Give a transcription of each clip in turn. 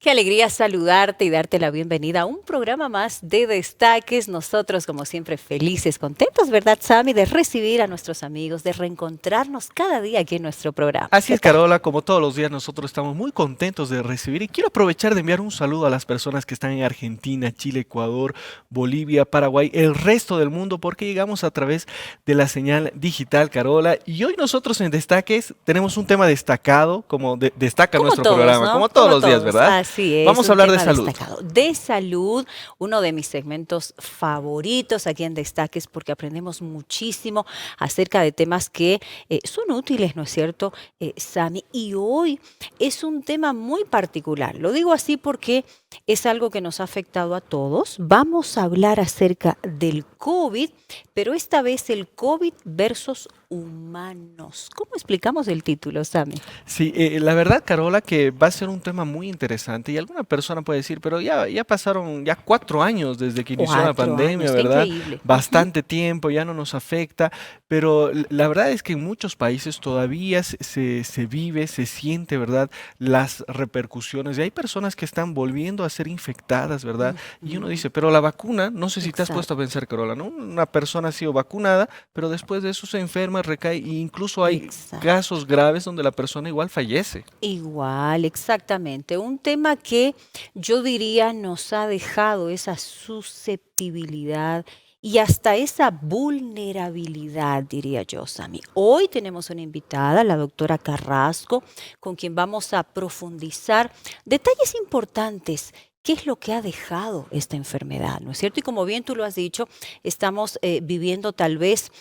Qué alegría saludarte y darte la bienvenida a un programa más de Destaques. Nosotros, como siempre, felices, contentos, ¿verdad, Sammy? De recibir a nuestros amigos, de reencontrarnos cada día aquí en nuestro programa. Así ¿Qué es, tal? Carola, como todos los días nosotros estamos muy contentos de recibir y quiero aprovechar de enviar un saludo a las personas que están en Argentina, Chile, Ecuador, Bolivia, Paraguay, el resto del mundo, porque llegamos a través de la señal digital, Carola. Y hoy nosotros en Destaques tenemos un tema destacado, como destaca Como nuestro todos, programa, ¿no? como todos Como los días, todos. ¿verdad? Así es, Vamos a un hablar de tema salud. destacado. De salud, uno de mis segmentos favoritos aquí en Destaques, porque aprendemos muchísimo acerca de temas que son útiles, ¿no es cierto, Sammy? Y hoy es un tema muy particular. Lo digo así porque es algo que nos ha afectado a todos. Vamos a hablar acerca del COVID, pero esta vez el COVID versus humanos. ¿Cómo explicamos el título, Sammy? Sí, la verdad, Carola, que va a ser un tema muy interesante y alguna persona puede decir, pero ya pasaron ya 4 años desde que inició la 4 años, pandemia, qué ¿verdad? increíble. Ujú. Bastante tiempo, ya no nos afecta, pero la verdad es que en muchos países todavía se vive, se siente, ¿verdad? Las repercusiones y hay personas que están volviendo a ser infectadas, ¿verdad? Y uno Ujú. dice, pero la vacuna, no sé si te has puesto a Exacto, pensar, Carola, ¿no? Una persona ha sido vacunada, pero después de eso se enferma, recae e incluso hay exacto. casos graves donde la persona igual fallece. Igual, exactamente. Un tema que yo diría nos ha dejado esa susceptibilidad y hasta esa vulnerabilidad, diría yo, Sami. Hoy tenemos una invitada, la doctora Carrasco, con quien vamos a profundizar detalles importantes. ¿Qué es lo que ha dejado esta enfermedad? ¿No es cierto? Y como bien tú lo has dicho, estamos viviendo tal vez,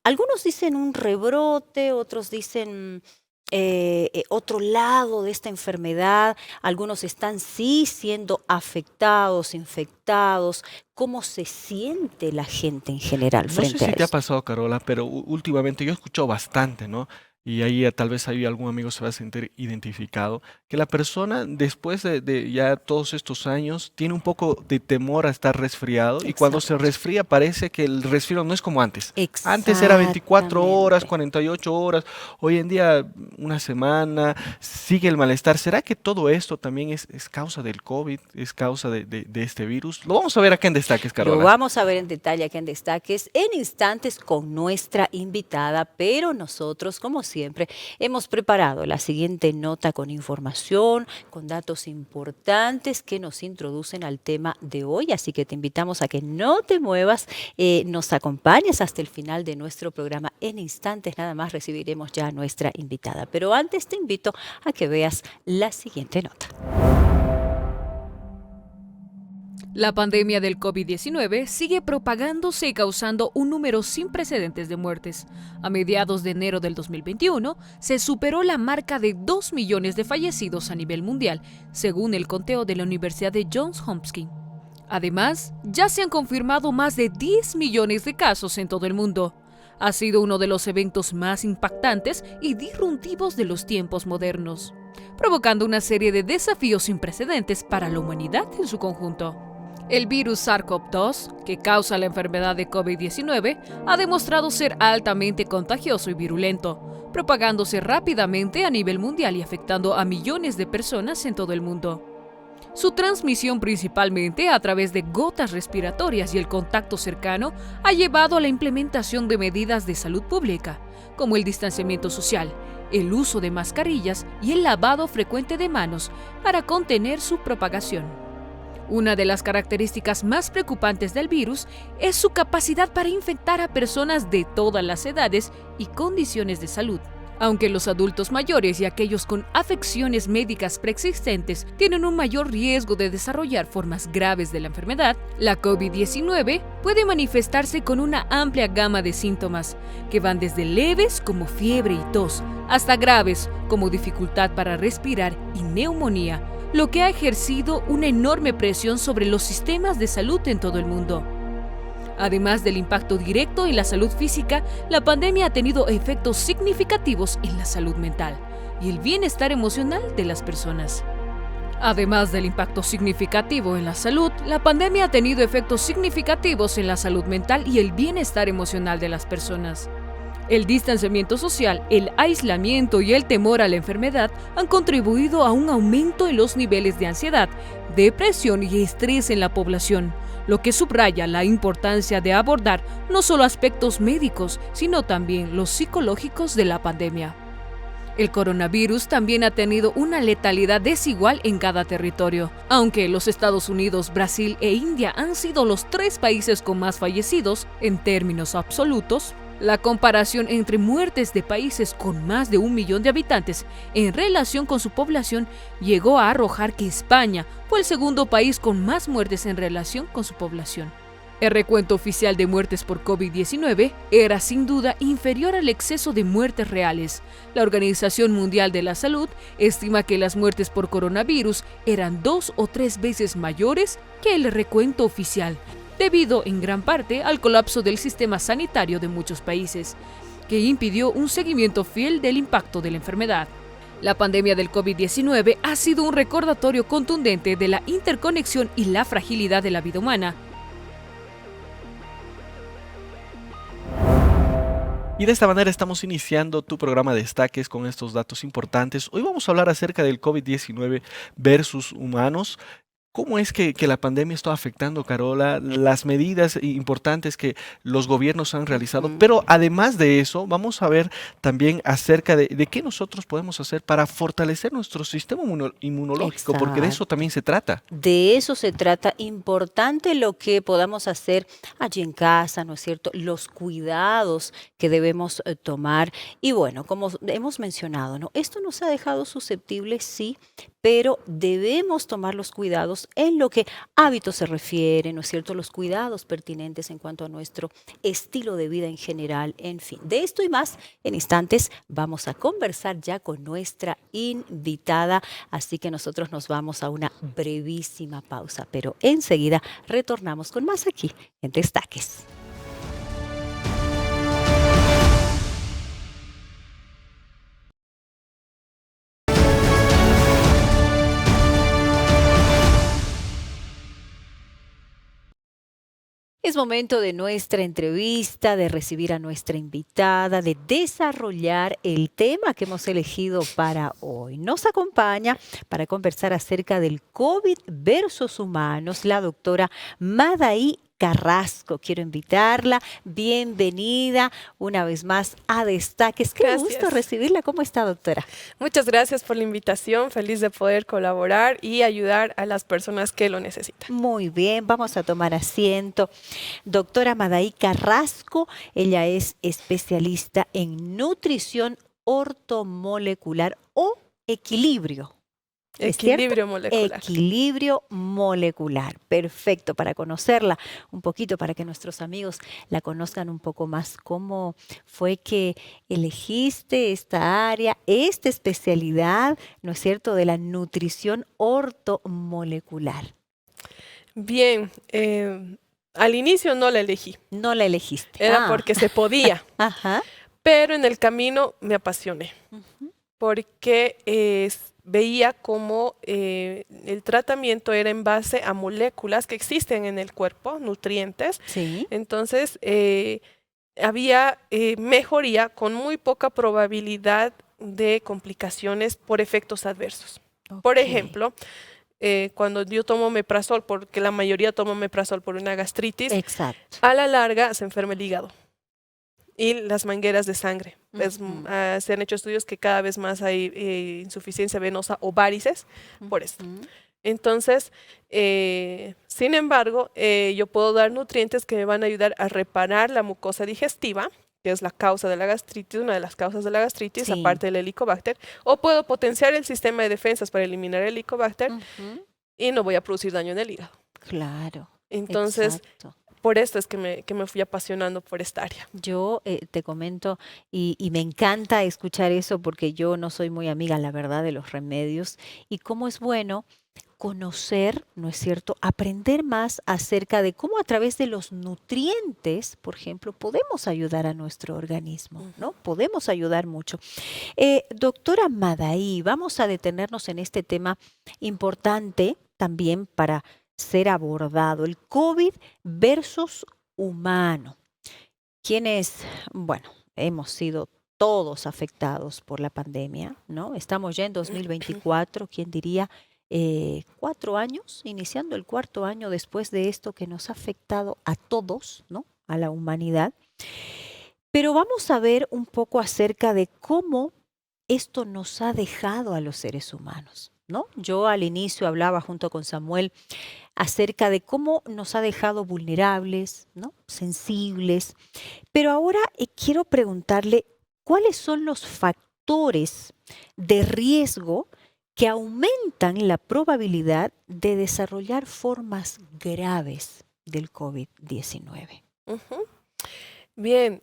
algunos dicen un rebrote, otros dicen otro lado de esta enfermedad. Algunos están sí siendo afectados, infectados. ¿Cómo se siente la gente en general No sé frente a si te ha esto? pasado, Carola, pero últimamente yo he escuchado bastante, ¿no? Y ahí tal vez ahí algún amigo se va a sentir identificado, que la persona después de ya todos estos años tiene un poco de temor a estar resfriado y cuando se Exacto, resfría parece que el resfrío no es como antes. Antes era 24 horas, exactamente. 48 horas, hoy en día una semana, sigue el malestar. ¿Será que todo esto también es causa del COVID, es causa de este virus? Lo vamos a ver acá en Destaques, Lo Carola. vamos a ver en detalle aquí en Destaques en instantes con nuestra invitada, pero nosotros, como siempre, hemos preparado la siguiente nota con información, con datos importantes que nos introducen al tema de hoy, así que te invitamos a que no te muevas, nos acompañes hasta el final de nuestro programa. En instantes nada más recibiremos ya a nuestra invitada, pero antes te invito a que veas la siguiente nota. La pandemia del COVID-19 sigue propagándose y causando un número sin precedentes de muertes. A mediados de enero del 2021, se superó la marca de 2 millones de fallecidos a nivel mundial, según el conteo de la Universidad de Johns Hopkins. Además, ya se han confirmado más de 10 millones de casos en todo el mundo. Ha sido uno de los eventos más impactantes y disruptivos de los tiempos modernos, provocando una serie de desafíos sin precedentes para la humanidad en su conjunto. El virus SARS-CoV-2, que causa la enfermedad de COVID-19, ha demostrado ser altamente contagioso y virulento, propagándose rápidamente a nivel mundial y afectando a millones de personas en todo el mundo. Su transmisión principalmente a través de gotas respiratorias y el contacto cercano ha llevado a la implementación de medidas de salud pública, como el distanciamiento social, el uso de mascarillas y el lavado frecuente de manos para contener su propagación. Una de las características más preocupantes del virus es su capacidad para infectar a personas de todas las edades y condiciones de salud. Aunque los adultos mayores y aquellos con afecciones médicas preexistentes tienen un mayor riesgo de desarrollar formas graves de la enfermedad, la COVID-19 puede manifestarse con una amplia gama de síntomas, que van desde leves como fiebre y tos, hasta graves como dificultad para respirar y neumonía, lo que ha ejercido una enorme presión sobre los sistemas de salud en todo el mundo. Además del impacto directo en la salud física, la pandemia ha tenido efectos significativos en la salud mental y el bienestar emocional de las personas. Además del impacto significativo en la salud, la pandemia ha tenido efectos significativos en la salud mental y el bienestar emocional de las personas. El distanciamiento social, el aislamiento y el temor a la enfermedad han contribuido a un aumento en los niveles de ansiedad, depresión y estrés en la población, lo que subraya la importancia de abordar no solo aspectos médicos, sino también los psicológicos de la pandemia. El coronavirus también ha tenido una letalidad desigual en cada territorio. Aunque los Estados Unidos, Brasil e India han sido los 3 países con más fallecidos en términos absolutos, la comparación entre muertes de países con más de 1 millón de habitantes en relación con su población llegó a arrojar que España fue el segundo país con más muertes en relación con su población. El recuento oficial de muertes por COVID-19 era sin duda inferior al exceso de muertes reales. La Organización Mundial de la Salud estima que las muertes por coronavirus eran 2 o 3 veces mayores que el recuento oficial, debido en gran parte al colapso del sistema sanitario de muchos países, que impidió un seguimiento fiel del impacto de la enfermedad. La pandemia del COVID-19 ha sido un recordatorio contundente de la interconexión y la fragilidad de la vida humana. Y de esta manera estamos iniciando tu programa Destaques con estos datos importantes. Hoy vamos a hablar acerca del COVID-19 versus humanos. ¿Cómo es que la pandemia está afectando, Carola, las medidas importantes que los gobiernos han realizado? Pero además de eso, vamos a ver también acerca de qué nosotros podemos hacer para fortalecer nuestro sistema inmunológico, porque de eso también se trata. De eso se trata. Importante lo que podamos hacer allí en casa, ¿no es cierto? Los cuidados que debemos tomar. Y bueno, como hemos mencionado, ¿no? Esto nos ha dejado susceptibles, sí, pero debemos tomar los cuidados en lo que hábitos se refiere, ¿no es cierto? Los cuidados pertinentes en cuanto a nuestro estilo de vida en general, en fin. De esto y más, en instantes vamos a conversar ya con nuestra invitada, así que nosotros nos vamos a una brevísima pausa, pero enseguida retornamos con más aquí en Destaques. Es momento de nuestra entrevista, de recibir a nuestra invitada, de desarrollar el tema que hemos elegido para hoy. Nos acompaña para conversar acerca del COVID versus humanos la doctora Madaí Carrasco. Quiero invitarla. Bienvenida una vez más a Destaques. Qué gusto recibirla. ¿Cómo está, doctora? Muchas gracias por la invitación. Feliz de poder colaborar y ayudar a las personas que lo necesitan. Muy bien, vamos a tomar asiento. Doctora Madaí Carrasco, ella es especialista en nutrición ortomolecular o equilibrio. Equilibrio molecular. Equilibrio molecular. Perfecto, para conocerla un poquito, para que nuestros amigos la conozcan un poco más. ¿Cómo fue que elegiste esta área, esta especialidad, ¿no es cierto?, de la nutrición ortomolecular? Bien, al inicio no la elegí. No la elegiste. Era porque se podía. Ajá. Pero en el camino me apasioné. Porque veía cómo el tratamiento era en base a moléculas que existen en el cuerpo, nutrientes. Sí. Entonces, había mejoría con muy poca probabilidad de complicaciones por efectos adversos. Por ejemplo, cuando yo tomo omeprazol, porque la mayoría toma omeprazol por una gastritis, Exacto. a la larga se enferma el hígado y las mangueras de sangre. Se han hecho estudios que cada vez más hay insuficiencia venosa o varices por esto. Entonces, sin embargo, yo puedo dar nutrientes que me van a ayudar a reparar la mucosa digestiva, que es la causa de la gastritis, una de las causas de la gastritis, Sí. aparte del Helicobacter, o puedo potenciar el sistema de defensas para eliminar el Helicobacter y no voy a producir daño en el hígado. Claro. Entonces, Exacto. por esto es que me fui apasionando por esta área. Yo te comento y me encanta escuchar eso porque yo no soy muy amiga, la verdad, de los remedios y cómo es bueno conocer, ¿no es cierto?, aprender más acerca de cómo a través de los nutrientes, por ejemplo, podemos ayudar a nuestro organismo, ¿no? Podemos ayudar mucho. Doctora Madaí, vamos a detenernos en este tema importante también para ser abordado, el COVID versus humano. ¿Quién es? Bueno, hemos sido todos afectados por la pandemia, ¿no? Estamos ya en 2024, ¿quién diría? 4 años, iniciando el 4.º después de esto que nos ha afectado a todos, ¿no? A la humanidad. Pero vamos a ver un poco acerca de cómo esto nos ha dejado a los seres humanos, ¿no? Yo al inicio hablaba junto con Samuel acerca de cómo nos ha dejado vulnerables, ¿no? Sensibles. Pero ahora quiero preguntarle, ¿cuáles son los factores de riesgo que aumentan la probabilidad de desarrollar formas graves del COVID-19? Ujú. Bien,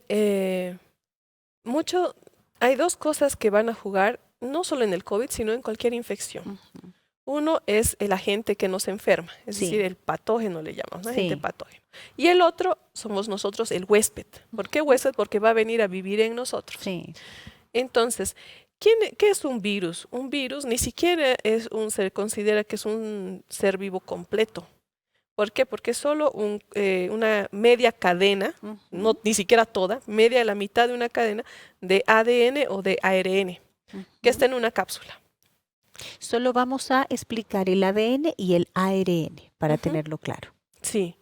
hay dos cosas que van a jugar, no solo en el COVID, sino en cualquier infección. Ujú. Uno es el agente que nos enferma, es Sí. decir, el patógeno le llamamos, ¿no? Agente Sí. patógeno. Y el otro somos nosotros, el huésped. ¿Por qué huésped? Porque va a venir a vivir en nosotros. Sí. Entonces, ¿qué es un virus? Un virus ni siquiera se considera que es un ser vivo completo. ¿Por qué? Porque es solo una media cadena, Ujú. ni siquiera toda, la mitad de una cadena de ADN o de ARN, que está en una cápsula. Solo vamos a explicar el ADN y el ARN para Ujú. tenerlo claro. Sí,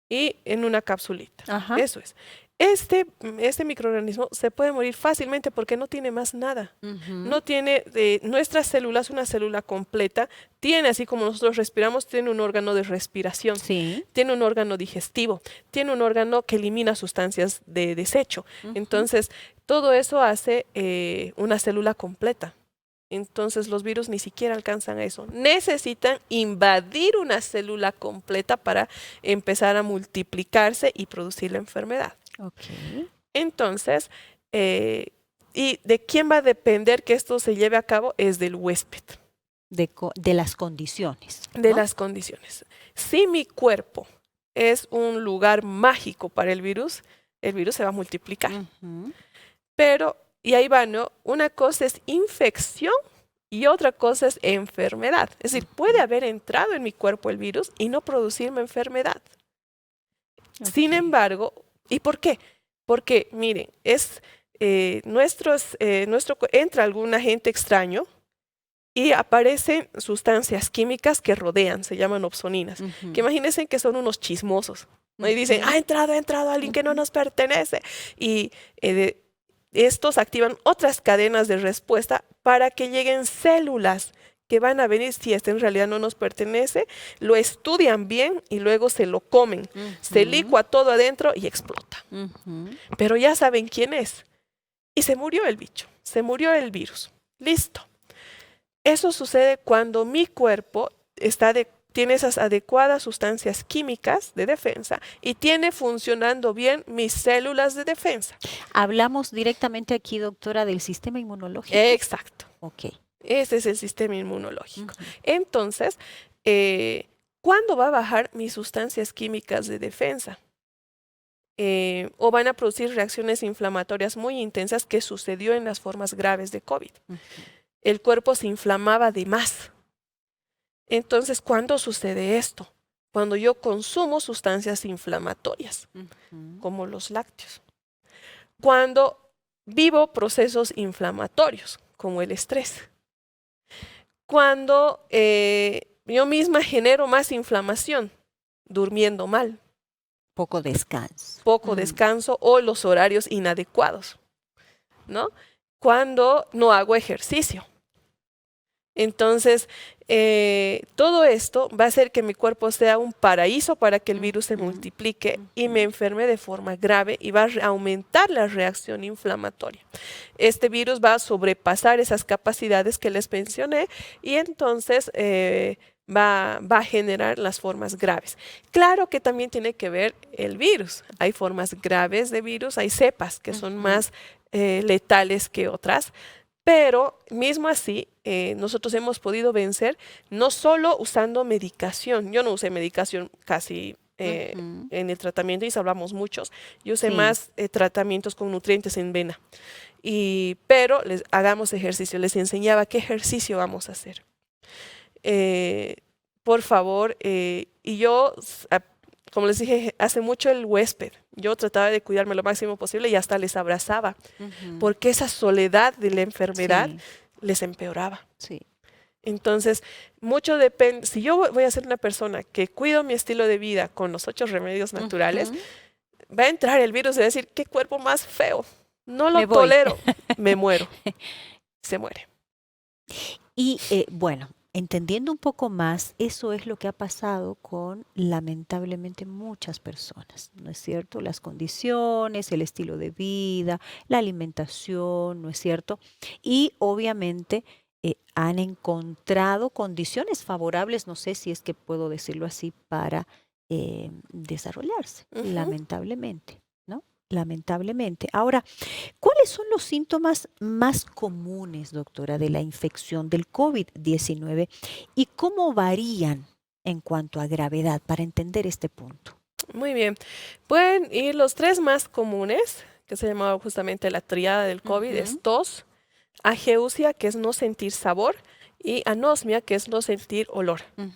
y en una capsulita. Ajá. Eso es. Este microorganismo se puede morir fácilmente porque no tiene más nada. No tiene nuestras células, una célula completa, tiene, así como nosotros respiramos, tiene un órgano de respiración, Sí. tiene un órgano digestivo, tiene un órgano que elimina sustancias de desecho. Ujú. Entonces, todo eso hace una célula completa. Entonces, los virus ni siquiera alcanzan a eso. Necesitan invadir una célula completa para empezar a multiplicarse y producir la enfermedad. Ok. Entonces, ¿y de quién va a depender que esto se lleve a cabo? Es del huésped, De las condiciones, de ¿no? las condiciones. Si mi cuerpo es un lugar mágico para el virus se va a multiplicar. Ujú. Pero, y ahí va, ¿no? Una cosa es infección y otra cosa es enfermedad. Es decir, puede haber entrado en mi cuerpo el virus y no producirme enfermedad. Sin Ok. embargo, ¿y por qué? Porque, miren, entra algún agente extraño y aparecen sustancias químicas que rodean, se llaman opsoninas. Ujú. Que imagínense que son unos chismosos, ¿no? Y dicen, Ujú. ha entrado alguien que no Ujú. nos pertenece. Y estos activan otras cadenas de respuesta para que lleguen células que van a venir, si este en realidad no nos pertenece, lo estudian bien y luego se lo comen. Se Ujú. licua todo adentro y explota. Ujú. Pero ya saben quién es. Y se murió el bicho, se murió el virus. Listo. Eso sucede cuando mi cuerpo tiene esas adecuadas sustancias químicas de defensa y tiene funcionando bien mis células de defensa. Hablamos directamente aquí, doctora, del sistema inmunológico. Exacto. Ok. Ese es el sistema inmunológico. Ujú. Entonces, ¿cuándo va a bajar mis sustancias químicas de defensa? O van a producir reacciones inflamatorias muy intensas, que sucedió en las formas graves de COVID. Ujú. El cuerpo se inflamaba de más. Entonces, ¿cuándo sucede esto? Cuando yo consumo sustancias inflamatorias, Ujú. como los lácteos. Cuando vivo procesos inflamatorios, como el estrés. Cuando yo misma genero más inflamación, durmiendo mal, Poco descanso. poco descanso o los horarios inadecuados, ¿no? Cuando no hago ejercicio. Entonces, todo esto va a hacer que mi cuerpo sea un paraíso para que el virus se Ujú. multiplique y me enferme de forma grave y va a aumentar la reacción inflamatoria. Este virus va a sobrepasar esas capacidades que les mencioné y entonces va a generar las formas graves. Claro que también tiene que ver el virus. Hay formas graves de virus, hay cepas que son Ujú. más letales que otras. Pero mismo así, nosotros hemos podido vencer no solo usando medicación. Yo no usé medicación casi Ujú. en el tratamiento y hablamos muchos. Yo usé Sí. más tratamientos con nutrientes en vena. Pero hagamos ejercicio. Les enseñaba qué ejercicio vamos a hacer. Por favor, como les dije, hace mucho el huésped. Yo trataba de cuidarme lo máximo posible y hasta les abrazaba, porque esa soledad de la enfermedad Sí, les empeoraba. sí. Entonces, mucho depende. Si yo voy a ser una persona que cuido mi estilo de vida con los 8 remedios naturales, Ujú. va a entrar el virus y va a decir, qué cuerpo más feo. No lo Me voy. tolero. Me muero. Se muere. Y bueno, entendiendo un poco más, eso es lo que ha pasado con lamentablemente muchas personas, ¿no es cierto? Las condiciones, el estilo de vida, la alimentación, ¿no es cierto? Y obviamente han encontrado condiciones favorables, no sé si es que puedo decirlo así, para desarrollarse, Ujú. lamentablemente, ¿no? Lamentablemente. Ahora, ¿cuáles son los síntomas más comunes, doctora, de la infección del COVID-19 y cómo varían en cuanto a gravedad para entender este punto? Muy bien. Pueden ir los 3 más comunes, que se llamaba justamente la triada del COVID, es Ujú, tos, ageusia, que es no sentir sabor, y anosmia, que es no sentir olor. ujú.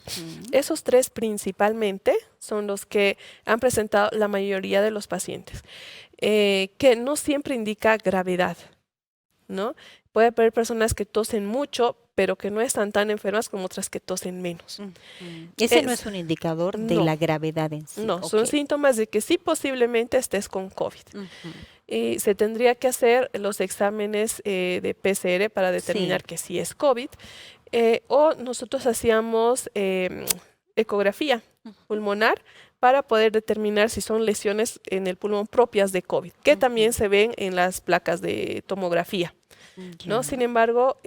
Esos 3 principalmente son los que han presentado la mayoría de los pacientes, que no siempre indica gravedad, ¿no? Puede haber personas que tosen mucho, pero que no están tan enfermas como otras que tosen menos. Ujú. Ese no Es, es un indicador de no, la gravedad en sí. no, Ok. son síntomas de que sí posiblemente estés con COVID. Ujú. Y se tendría que hacer los exámenes de PCR para determinar Sí. que sí es COVID. O nosotros hacíamos ecografía pulmonar para poder determinar si son lesiones en el pulmón propias de COVID, que también Ujú. se ven en las placas de tomografía, ¿no? Sin Ya. embargo,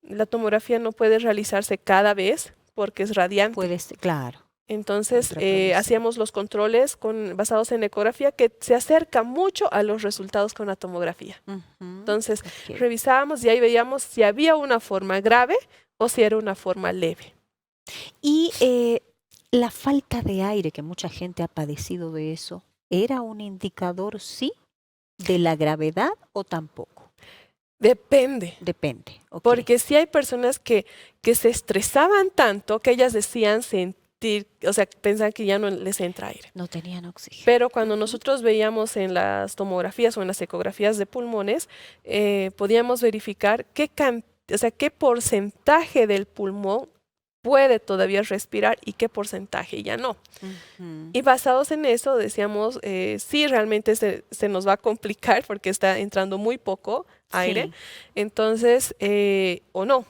la tomografía no puede realizarse cada vez porque es radiante. Puede ser, claro, Entonces, contraproducente. hacíamos los controles basados en ecografía que se acerca mucho a los resultados con la tomografía. Ujú. Entonces, Ok. revisábamos y ahí veíamos si había una forma grave o si era una forma leve. Y la falta de aire, que mucha gente ha padecido de eso, ¿era un indicador, sí, de la gravedad o tampoco? Depende, Depende, ok. porque sí hay personas que se estresaban tanto que ellas decían sentir, o sea, pensaban que ya no les entra aire. No tenían oxígeno. Pero cuando Ujú. nosotros veíamos en las tomografías o en las ecografías de pulmones, podíamos verificar o sea, qué porcentaje del pulmón puede todavía respirar y qué porcentaje ya no. Ujú. Y basados en eso decíamos, sí, realmente se nos va a complicar porque está entrando muy poco aire, Sí, entonces, o no.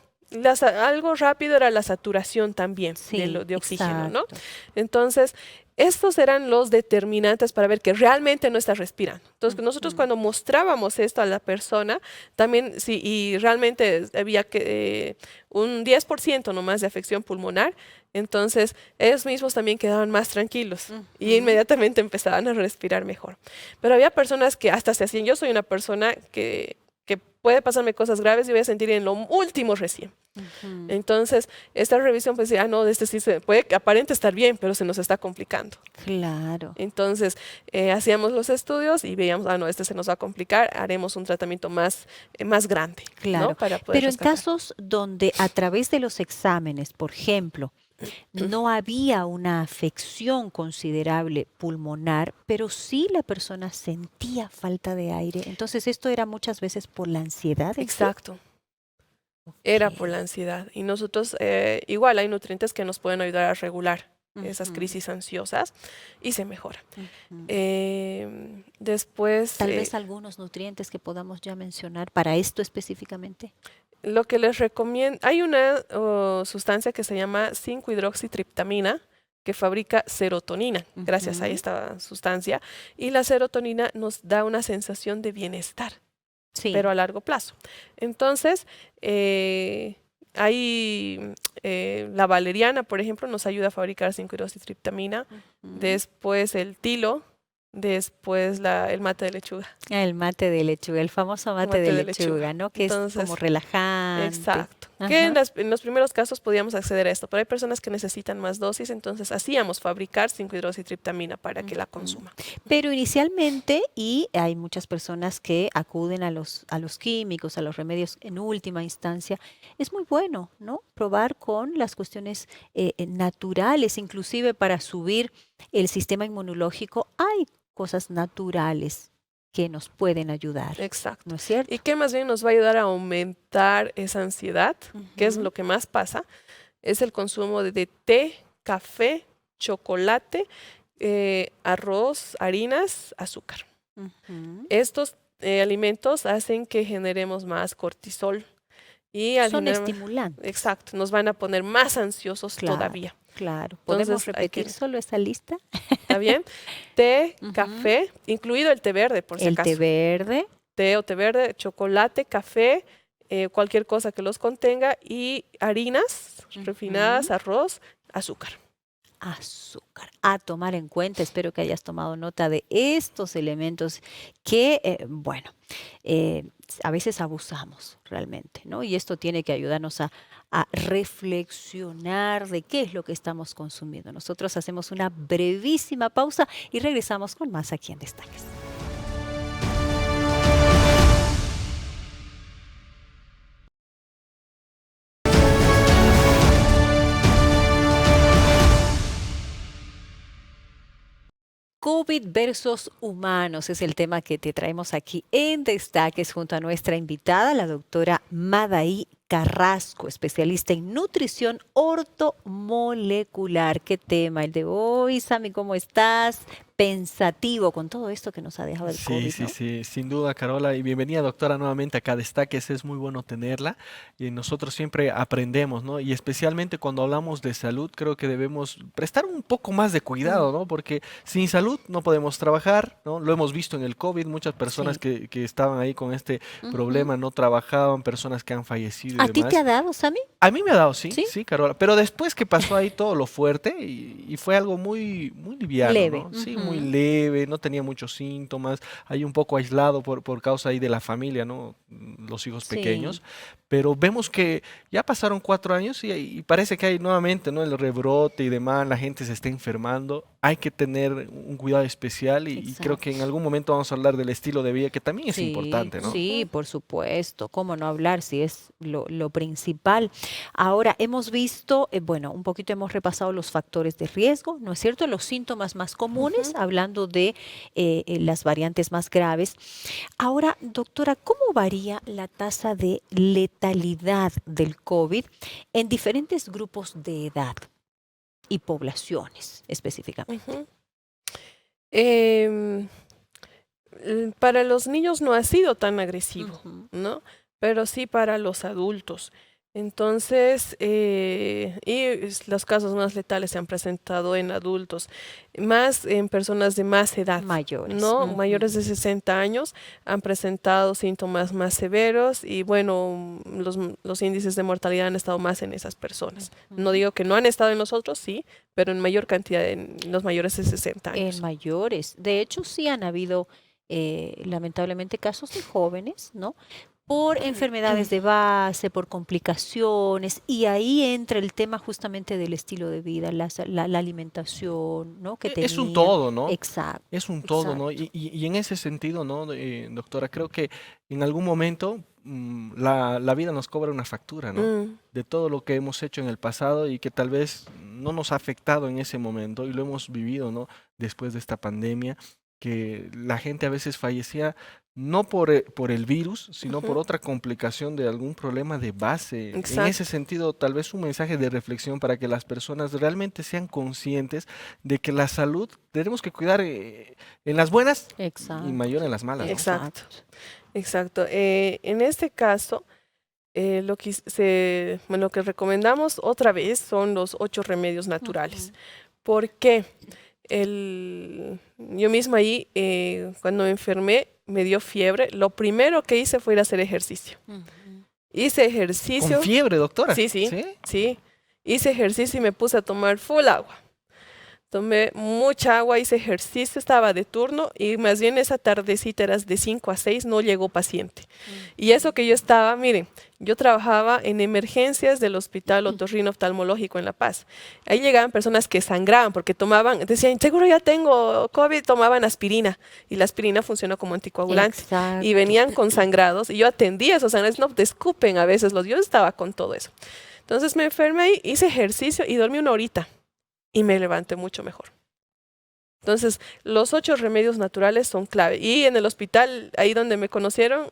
Algo rápido era la saturación también sí, de oxígeno, ¿no? exacto. Entonces, estos eran los determinantes para ver que realmente no está respirando. Entonces, que nosotros Ujú. cuando mostrábamos esto a la persona, también, sí, y realmente había que un 10% nomás de afección pulmonar, entonces ellos mismos también quedaban más tranquilos y Ujú. inmediatamente empezaban a respirar mejor. Pero había personas que hasta se hacían, yo soy una persona que puede pasarme cosas graves y voy a sentir en lo último recién. Ujú. Entonces, esta revisión pues decía, no, de este sí se puede, aparente estar bien, pero se nos está complicando. Claro, Entonces, hacíamos los estudios y veíamos, no, este se nos va a complicar, haremos un tratamiento más grande, ¿no? claro. Para poder Pero en rescatar. casos donde a través de los exámenes, por ejemplo, no había una afección considerable pulmonar, pero sí la persona sentía falta de aire. Entonces, esto era muchas veces por la ansiedad en sí. Exacto, era por Ok. la ansiedad. Y nosotros, igual hay nutrientes que nos pueden ayudar a regular esas Ujú, crisis ansiosas y se mejora. ujú. Después, Tal vez algunos nutrientes que podamos ya mencionar para esto específicamente. lo que les recomiendo, hay una sustancia que se llama 5-hidroxitriptamina que fabrica serotonina gracias a Ujú. esta sustancia y la serotonina nos da una sensación de bienestar, pero Sí. a largo plazo. Entonces, hay la valeriana, por ejemplo, nos ayuda a fabricar 5-hidroxitriptamina, Ujú. después el tilo, después el mate de lechuga. El mate de lechuga, el famoso mate de Mate de lechuga. lechuga, ¿no? Que es como Entonces, Exacto. Ajá. Que en los primeros casos podíamos acceder a esto, pero hay personas que necesitan más dosis, entonces hacíamos fabricar 5-hidroxitriptamina para que la Ujú. consuma. Pero inicialmente, y hay muchas personas que acuden a los químicos, a los remedios en última instancia, es muy bueno, ¿no? Probar con las cuestiones naturales, inclusive para subir el sistema inmunológico, hay cosas naturales que nos pueden ayudar, Exacto. ¿no es cierto? Y que más bien nos va a ayudar a aumentar esa ansiedad, que es Ujú. lo que más pasa, es el consumo de té, café, chocolate, arroz, harinas, azúcar. Ujú. Estos alimentos hacen que generemos más cortisol y al Son generar estimulantes. exacto, nos van a poner más ansiosos Claro, todavía. claro. ¿Podemos Entonces, hay repetir que, solo esa lista? ¿está bien? Té, Ujú. café, incluido el té verde, por si El té acaso. verde. Té o té verde, chocolate, café, cualquier cosa que los contenga y harinas refinadas, Ujú. arroz, azúcar. Azúcar. A tomar en cuenta, espero que hayas tomado nota de estos elementos que, bueno, a veces abusamos realmente, ¿no? Y esto tiene que ayudarnos a reflexionar de qué es lo que estamos consumiendo. Nosotros hacemos una brevísima pausa y regresamos con más aquí en Destaques. COVID versus humanos es el tema que te traemos aquí en Destaques junto a nuestra invitada, la doctora Madaí Carrasco, especialista en nutrición ortomolecular. ¿Qué tema el de hoy, Sami? ¿Cómo estás? Pensativo con todo esto que nos ha dejado el Sí, COVID, sí, ¿no? sí, sin duda, Carola. Y bienvenida, doctora, nuevamente acá a Destaques. Es muy bueno tenerla. Y nosotros siempre aprendemos, ¿no? Y especialmente cuando hablamos de salud, creo que debemos prestar un poco más de cuidado, ¿no? Porque sin salud no podemos trabajar, ¿no? Lo hemos visto en el COVID, muchas personas Sí. que estaban ahí con este Ujú. problema no trabajaban, personas que han fallecido y ¿A ti te demás. ha dado, Sami? A mí me ha dado, sí, ¿Sí? sí, Carola. Pero después que pasó ahí todo lo fuerte y fue algo muy, muy liviano, Leve. ¿no? Sí, muy Ujú. leve, no tenía muchos síntomas, ahí un poco aislado por causa ahí de la familia, ¿no? Los hijos Sí. pequeños. Pero vemos que ya pasaron 4 años y parece que hay nuevamente, ¿no? El rebrote y demás, la gente se está enfermando. Hay que tener un cuidado especial y creo que en Exacto. algún momento vamos a hablar del estilo de vida, que también es Sí, importante, ¿no? sí, por supuesto. ¿Cómo no hablar si es lo principal? Ahora, hemos visto, bueno, un poquito hemos repasado los factores de riesgo, ¿no es cierto? Los síntomas más comunes, Ujú. hablando de las variantes más graves. Ahora, doctora, ¿cómo varía la tasa de letalidad del COVID en diferentes grupos de edad y poblaciones específicamente? Ujú. Em, para los niños no ha sido tan agresivo, Ujú. ¿no? Pero sí para los adultos. Entonces, los casos más letales se han presentado en adultos, más en personas de más edad, Mayores. ¿no? Ujú. Mayores de 60 años han presentado síntomas más severos y bueno, los índices de mortalidad han estado más en esas personas. No Ujú. digo que no han estado en los otros, sí, pero en mayor cantidad en los mayores de 60 En años. mayores. De hecho, sí han habido lamentablemente casos de jóvenes, ¿no? Por enfermedades de base, por complicaciones, y ahí entra el tema justamente del estilo de vida, la alimentación, ¿no? Que Es un tenían. todo, ¿no? Exacto, Es un todo, ¿no? exacto. Y en ese sentido, ¿no? Doctora, creo que en algún momento la vida nos cobra una factura, ¿no? Mm, De todo lo que hemos hecho en el pasado y que tal vez no nos ha afectado en ese momento y lo hemos vivido, ¿no? Después de esta pandemia, que la gente a veces fallecía no por el virus, sino por ujú, otra complicación de algún problema de base. En ese exacto. sentido, tal vez un mensaje de reflexión para que las personas realmente sean conscientes de que la salud tenemos que cuidar en las buenas y Exacto, mayor en las malas, ¿no? Exacto. exacto. Exacto. En este caso, lo que recomendamos otra vez son los 8 remedios naturales. Ujú, ¿Por qué? Yo misma ahí, cuando me enfermé, me dio fiebre. Lo primero que hice fue ir a hacer ejercicio. ujú. Hice Con ejercicio. fiebre, doctora. Sí, sí, ¿Sí? sí. Hice ejercicio y me puse a tomar full agua. Tomé mucha agua, hice ejercicio, estaba de turno y más bien esa tardecita era de 5 a 6, no llegó paciente. Y eso que yo estaba, miren, yo trabajaba en emergencias del Hospital Otorrino Oftalmológico en La Paz. Ahí llegaban personas que sangraban porque tomaban, decían, seguro ya tengo COVID, tomaban aspirina y la aspirina funciona como anticoagulante. Exacto. Y venían con sangrados y yo atendía esos sangrados, no te escupen a veces yo estaba con todo eso. Entonces me enfermé, hice ejercicio y dormí 1 horita. Y me levanté mucho mejor. Entonces, los 8 remedios naturales son clave. Y en el hospital, ahí donde me conocieron,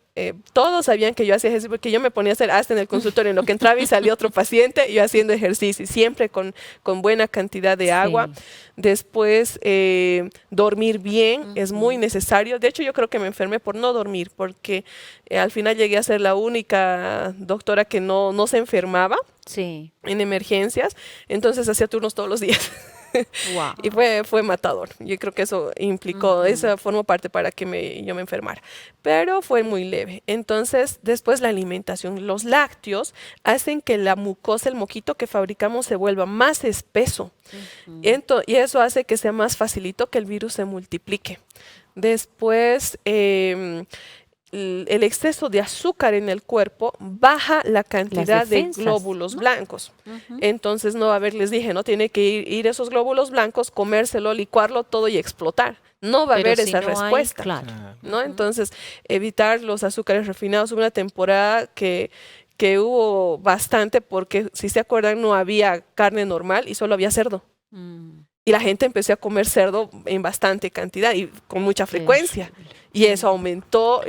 todos sabían que yo hacía ejercicio porque yo me ponía a hacer hasta en el consultorio, en lo que entraba y salía otro paciente, yo haciendo ejercicio, siempre con buena cantidad de agua. Sí. Después, dormir bien es muy necesario. De hecho, yo creo que me enfermé por no dormir, porque al final llegué a ser la única doctora que no se enfermaba Sí. en emergencias, entonces hacía turnos todos los días. Wow. Y fue matador. Yo creo que eso implicó, eso formó parte para que yo me enfermara. Pero fue muy leve. Entonces, después la alimentación. Los lácteos hacen que la mucosa, el moquito que fabricamos, se vuelva más espeso. Y eso hace que sea más facilito que el virus se multiplique. Después, el exceso de azúcar en el cuerpo baja la cantidad de defensas, glóbulos ¿no? blancos. Entonces no va a haber, les dije, no tiene que ir esos glóbulos blancos, comérselo, licuarlo todo y explotar. No va a Pero haber si esa no hay, respuesta. claro. ¿No? Entonces, evitar los azúcares refinados. Hubo una temporada que hubo bastante porque, si se acuerdan, no había carne normal y solo había cerdo. Y la gente empezó a comer cerdo en bastante cantidad y con mucha frecuencia. Y eso aumentó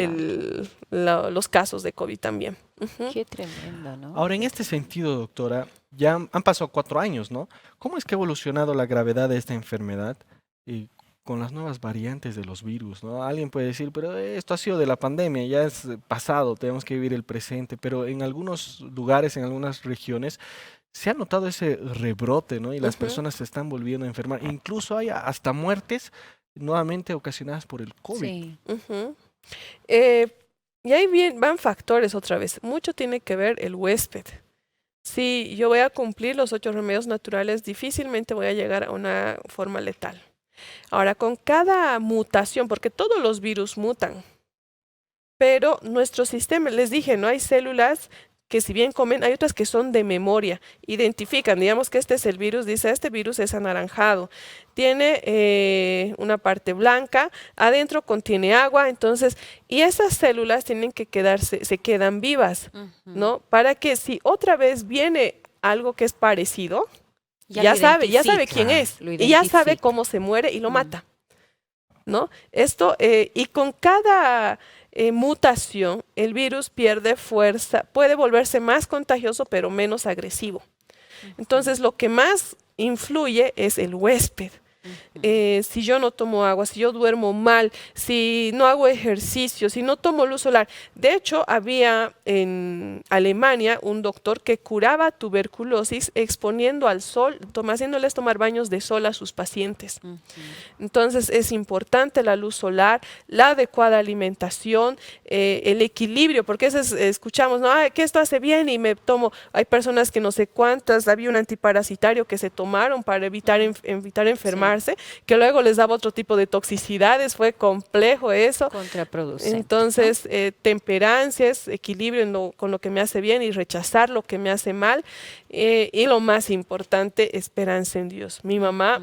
los casos de COVID también. Qué tremendo, ¿no? Ahora, en este sentido, doctora, ya han pasado 4 años, ¿no? ¿Cómo es que ha evolucionado la gravedad de esta enfermedad con las nuevas variantes de los virus, ¿no? Alguien puede decir, pero esto ha sido de la pandemia, ya es pasado, tenemos que vivir el presente, pero en algunos lugares, en algunas regiones, se ha notado ese rebrote, ¿no? Y las personas se están volviendo a enfermar. Incluso hay hasta muertes nuevamente ocasionadas por el COVID. Sí. Y ahí van factores otra vez. Mucho tiene que ver el huésped. Si yo voy a cumplir los 8 remedios naturales, difícilmente voy a llegar a una forma letal. Ahora, con cada mutación, porque todos los virus mutan, pero nuestro sistema, les dije, no hay células que si bien comen, hay otras que son de memoria, identifican, digamos que este es el virus, dice, este virus es anaranjado, tiene una parte blanca, adentro contiene agua, entonces, y esas células tienen que quedarse, se quedan vivas, ¿no? Para que si otra vez viene algo que es parecido, ya sabe quién es, y ya sabe cómo se muere y lo mata, ¿no? Esto, y con cada mutación, el virus pierde fuerza, puede volverse más contagioso, pero menos agresivo. Entonces, lo que más influye es el huésped. Si yo no tomo agua, si yo duermo mal, si no hago ejercicio, si no tomo luz solar. De hecho, había en Alemania un doctor que curaba tuberculosis exponiendo al sol, haciéndoles tomar baños de sol a sus pacientes. Entonces, es importante la luz solar, la adecuada alimentación, el equilibrio, porque a veces escuchamos, no, que esto hace bien y me tomo. Hay personas que no sé cuántas, había un antiparasitario que se tomaron para evitar enfermarse, que luego les daba otro tipo de toxicidades, fue complejo eso. Contraproducente. Entonces, temperancia, equilibrio con lo que me hace bien y rechazar lo que me hace mal. Y lo más importante, esperanza en Dios. Mi mamá,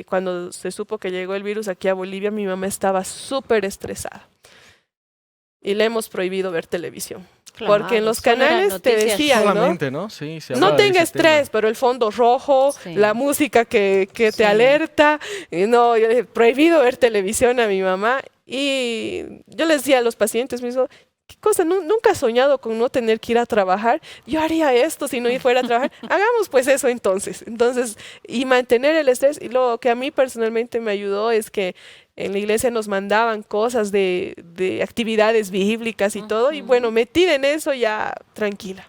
cuando se supo que llegó el virus aquí a Bolivia, mi mamá estaba súper estresada. Y le hemos prohibido ver televisión. Claro, porque en los solo eran canales te noticias. decían, ¿no? Solamente, ¿no? Sí, se No hablaba de tenga ese tema. estrés, pero el fondo rojo, Sí. la música que Sí. te alerta. Y no, yo le dije, prohibido ver televisión a mi mamá. Y yo les decía a los pacientes mismos, ¿qué cosa? ¿Nunca has soñado con no tener que ir a trabajar? Yo haría esto si no fuera a trabajar. Hagamos pues eso entonces. Y mantener el estrés. Y lo que a mí personalmente me ayudó es que en la iglesia nos mandaban cosas de actividades bíblicas y todo. Y bueno, metida en eso ya tranquila.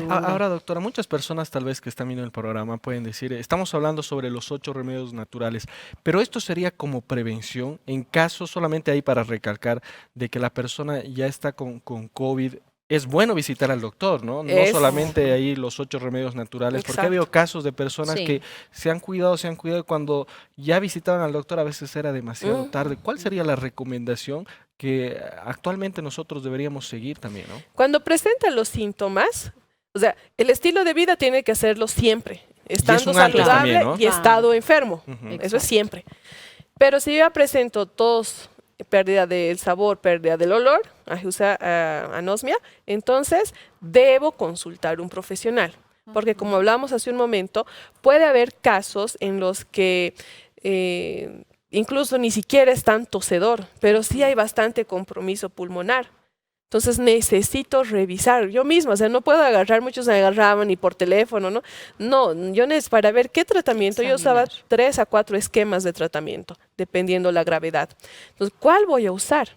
Ahora, doctora, muchas personas tal vez que están viendo el programa pueden decir, estamos hablando sobre los 8 remedios naturales, pero esto sería como prevención en caso, solamente ahí para recalcar, de que la persona ya está con COVID, es bueno visitar al doctor, ¿no? No Es- solamente ahí los 8 remedios naturales, porque ha habido Exacto. casos de personas Sí. que se han cuidado, y cuando ya visitaban al doctor a veces era demasiado Mm. tarde. ¿Cuál sería la recomendación que actualmente nosotros deberíamos seguir también, ¿no? Cuando presenta los síntomas, o sea, el estilo de vida tiene que hacerlo siempre, estando un antes saludable también, ¿no? y estado enfermo. Ujú. Eso Exacto. es siempre. Pero si yo ya presento tos, pérdida del sabor, pérdida del olor, anosmia, entonces debo consultar un profesional. Porque como hablamos hace un momento, puede haber casos en los que incluso ni siquiera es tan tosedor, pero sí hay bastante compromiso pulmonar. Entonces necesito revisar yo misma, o sea, no puedo agarrar, muchos agarraban y por teléfono, ¿no? No, yo necesito para ver qué tratamiento, yo usaba Examinar. 3 a 4 esquemas de tratamiento, dependiendo la gravedad. Entonces, ¿cuál voy a usar?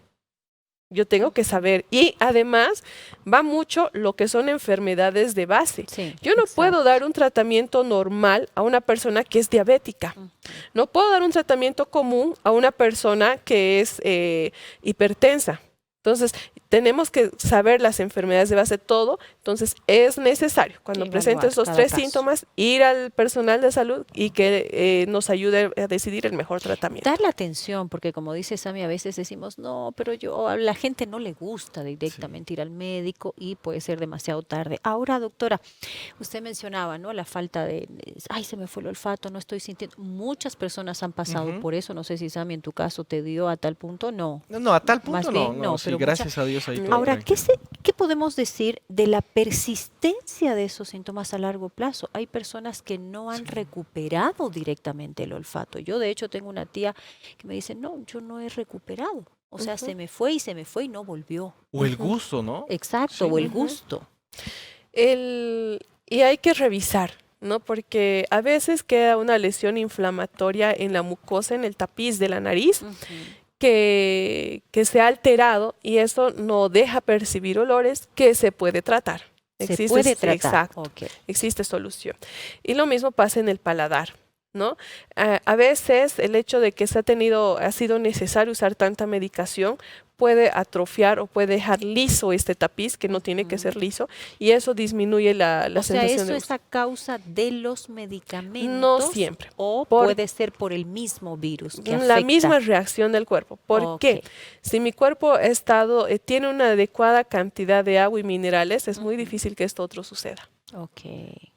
Yo tengo que saber. Y además va mucho lo que son enfermedades de base. Sí, Yo no exacto. puedo dar un tratamiento normal a una persona que es diabética. Ujú. No puedo dar un tratamiento común a una persona que es hipertensa. Entonces, tenemos que saber las enfermedades de base, todo. Entonces, es necesario, cuando Evaluar presente esos cada 3 caso. síntomas, ir al personal de salud y que nos ayude a decidir el mejor tratamiento. Dar la atención, porque como dice Sami, a veces decimos, no, pero a la gente no le gusta directamente ir al médico y puede ser demasiado tarde. Ahora, doctora, usted mencionaba, ¿no? La falta ay, se me fue el olfato, no estoy sintiendo. Muchas personas han pasado Ujú. por eso. No sé si Sami en tu caso te dio a tal punto, no. No, a tal punto Más no, bien, no, no, sí, pero gracias a Dios ahí todo Ahora, tranquilo. ¿qué podemos decir de la persistencia de esos síntomas a largo plazo? Hay personas que no han recuperado directamente el olfato. Yo, de hecho, tengo una tía que me dice, no, yo no he recuperado. O sea, Ujú. se me fue y no volvió. O el Ujú. gusto, ¿no? Exacto, Sí. o el Ujú. gusto. Y hay que revisar, ¿no? Porque a veces queda una lesión inflamatoria en la mucosa, en el tapiz de la nariz, que se ha alterado y eso no deja percibir olores que se puede tratar. Se puede tratar. Exacto, Ok. existe solución. Y lo mismo pasa en el paladar, ¿no? A veces el hecho de que ha sido necesario usar tanta medicación puede atrofiar o puede dejar liso este tapiz, que no tiene que ser liso, y eso disminuye la O sea, sensación ¿eso de es gusto. a causa de los medicamentos? No siempre. ¿O Por- puede ser por el mismo virus que La afecta? misma reacción del cuerpo. ¿Por qué? Ok. Si mi cuerpo tiene una adecuada cantidad de agua y minerales, es muy Ujú. difícil que esto otro suceda. Ok.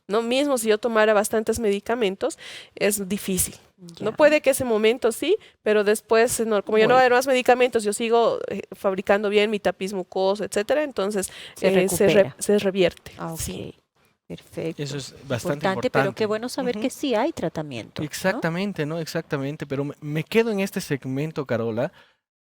No mismo si yo tomara bastantes medicamentos, es difícil. No Ya. puede que ese momento sí, pero después, como ya no va a haber Vuelve. más medicamentos, yo sigo fabricando bien mi tapiz mucoso, etcétera, entonces Se recupera. se revierte. Ah, ok. Sí. Perfecto. Eso es bastante Importante, pero qué importante. bueno saber Ujú. que sí hay tratamiento, ¿no? Exactamente, ¿no? Exactamente. Pero me quedo en este segmento, Carola,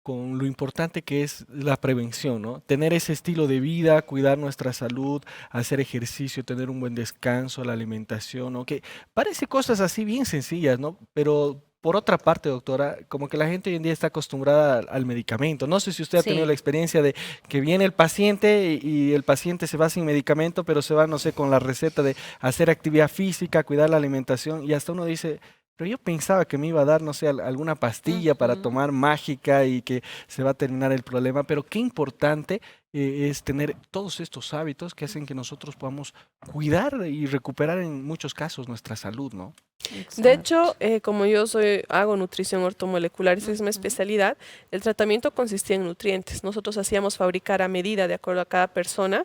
con lo importante que es la prevención, ¿no? Tener ese estilo de vida, cuidar nuestra salud, hacer ejercicio, tener un buen descanso, la alimentación, ¿no? Que parece cosas así bien sencillas, ¿no? Pero por otra parte, doctora, como que la gente hoy en día está acostumbrada al medicamento. No sé si usted ha tenido Sí. la experiencia de que viene el paciente y el paciente se va sin medicamento, pero se va, no sé, con la receta de hacer actividad física, cuidar la alimentación y hasta uno dice, pero yo pensaba que me iba a dar, no sé, alguna pastilla para Ujú. tomar mágica y que se va a terminar el problema, pero qué importante es tener todos estos hábitos que hacen que nosotros podamos cuidar y recuperar en muchos casos nuestra salud, ¿no? De Exacto. hecho, como yo hago nutrición ortomolecular, esa es mi Ujú. especialidad, el tratamiento consistía en nutrientes. Nosotros hacíamos fabricar a medida, de acuerdo a cada persona,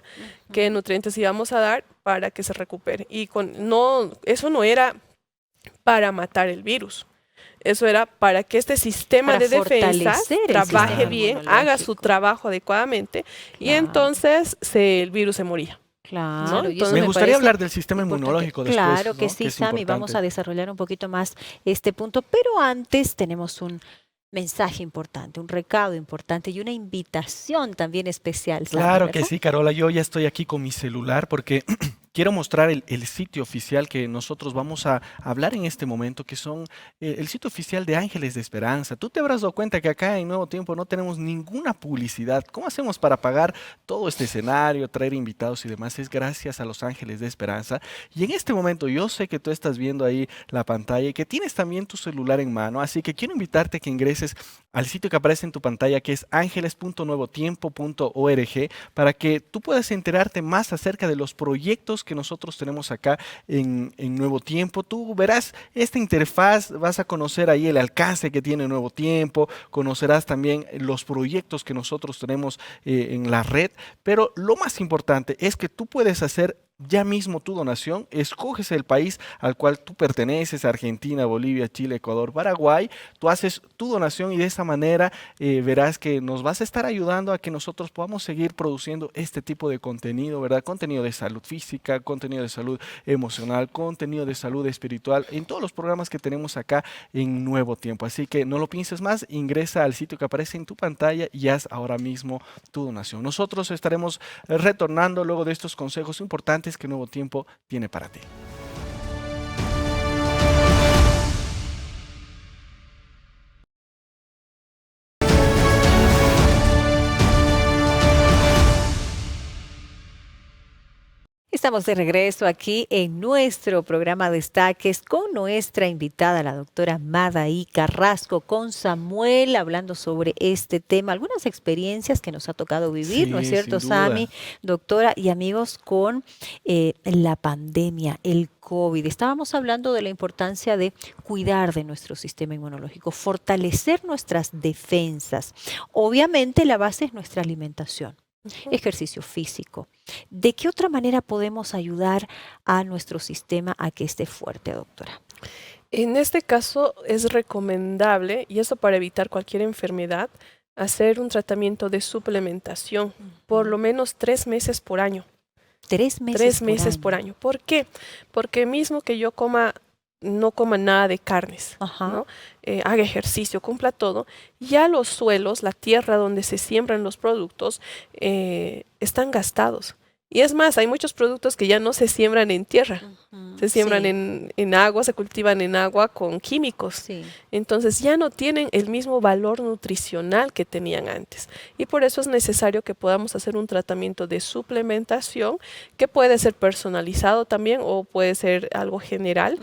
qué nutrientes íbamos a dar para que se recupere. Y eso no era para matar el virus. Eso era para que este sistema Para de defensas fortalecer el trabaje sistema bien, haga su inmunológico. trabajo adecuadamente y Claro. entonces el virus se moría. Claro, y Entonces eso Me me gustaría parece hablar del sistema importante. inmunológico después, Claro que ¿no? sí, es Sami, vamos a importante. desarrollar un poquito más este punto, pero antes tenemos un mensaje importante, un recado importante y una invitación también especial, Sami, Claro que ¿verdad? sí, Carola, yo ya estoy aquí con mi celular porque quiero mostrar el sitio oficial que nosotros vamos a hablar en este momento, que son el sitio oficial de Ángeles de Esperanza. Tú te habrás dado cuenta que acá en Nuevo Tiempo no tenemos ninguna publicidad. ¿Cómo hacemos para pagar todo este escenario, traer invitados y demás? Es gracias a los Ángeles de Esperanza. Y en este momento yo sé que tú estás viendo ahí la pantalla y que tienes también tu celular en mano, así que quiero invitarte a que ingreses al sitio que aparece en tu pantalla, que es angeles.nuevotiempo.org, para que tú puedas enterarte más acerca de los proyectos que nosotros tenemos acá en Nuevo Tiempo. Tú verás esta interfaz, vas a conocer ahí el alcance que tiene Nuevo Tiempo, conocerás también los proyectos que nosotros tenemos en la red, pero lo más importante es que tú puedes hacer ya mismo tu donación, escoges el país al cual tú perteneces, Argentina, Bolivia, Chile, Ecuador, Paraguay, tú haces tu donación y de esa manera verás que nos vas a estar ayudando a que nosotros podamos seguir produciendo este tipo de contenido, ¿verdad? Contenido de salud física, contenido de salud emocional, contenido de salud espiritual, en todos los programas que tenemos acá en Nuevo Tiempo. Así que no lo pienses más, ingresa al sitio que aparece en tu pantalla y haz ahora mismo tu donación. Nosotros estaremos retornando luego de estos consejos importantes que Nuevo Tiempo tiene para ti. Estamos de regreso aquí en nuestro programa Destaques con nuestra invitada, la doctora Madaí Carrasco, con Samuel, hablando sobre este tema, algunas experiencias que nos ha tocado vivir, ¿no es Sí, cierto, sin duda. Sami, doctora y amigos, con la pandemia, el COVID? Estábamos hablando de la importancia de cuidar de nuestro sistema inmunológico, fortalecer nuestras defensas. Obviamente la base es nuestra alimentación. Ejercicio físico. ¿De qué otra manera podemos ayudar a nuestro sistema a que esté fuerte, doctora? En este caso es recomendable, y eso para evitar cualquier enfermedad, hacer un tratamiento de suplementación, por lo menos 3 meses por año. 3 meses 3 meses por año. ¿Por qué? Porque mismo que yo no coma nada de carnes, Ajá. ¿no? Haga ejercicio, cumpla todo, ya los suelos, la tierra donde se siembran los productos, están gastados. Y es más, hay muchos productos que ya no se siembran en tierra, se siembran Sí, en agua, se cultivan en agua con químicos. sí. Entonces ya no tienen el mismo valor nutricional que tenían antes. Y por eso es necesario que podamos hacer un tratamiento de suplementación que puede ser personalizado también o puede ser algo general,